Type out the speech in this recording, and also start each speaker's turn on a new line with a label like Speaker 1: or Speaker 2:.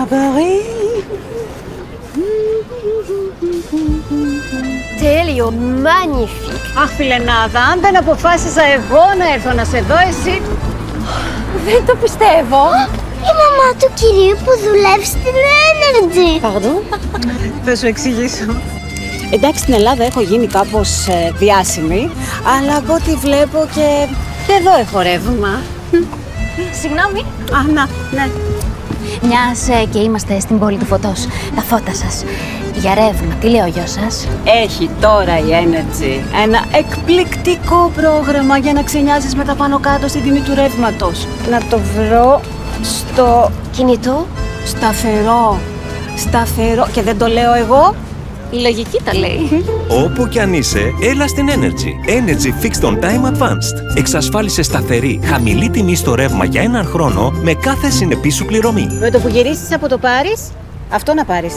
Speaker 1: À Paris.
Speaker 2: Τέλειο, magnifique.
Speaker 1: Αχ, φιλενάδα, αν δεν αποφάσισα εγώ να έρθω να σε δω, εσύ...
Speaker 2: Δεν το πιστεύω.
Speaker 3: Η μαμά του κυρίου που δουλεύει στην Energy.
Speaker 2: Pardon?
Speaker 1: Θα σου εξηγήσω. Εντάξει, στην Ελλάδα έχω γίνει κάπως διάσημη, αλλά από ό,τι βλέπω και εδώ έχω ρεύμα.
Speaker 2: Συγγνώμη.
Speaker 1: Α, να, ναι.
Speaker 2: Μιας και είμαστε στην πόλη του φωτός. Τα φώτα σας. Για ρεύμα, τι λέει ο γιος σας?
Speaker 1: Έχει τώρα η Energy ένα εκπληκτικό πρόγραμμα για να ξενιάζεις με τα πάνω κάτω στην τιμή του ρεύματος. Να το βρω στο
Speaker 2: Κινητό.
Speaker 1: σταθερό. Και δεν το λέω εγώ.
Speaker 2: Η λογική τα λέει.
Speaker 4: Όπου κι αν είσαι, έλα στην Energy. Energy Fixed on Time Advanced. Εξασφάλισε σταθερή, χαμηλή τιμή στο ρεύμα για έναν χρόνο με κάθε συνεπή σου πληρωμή.
Speaker 1: Με το που γυρίσεις από το Πάρις, αυτό να πάρεις.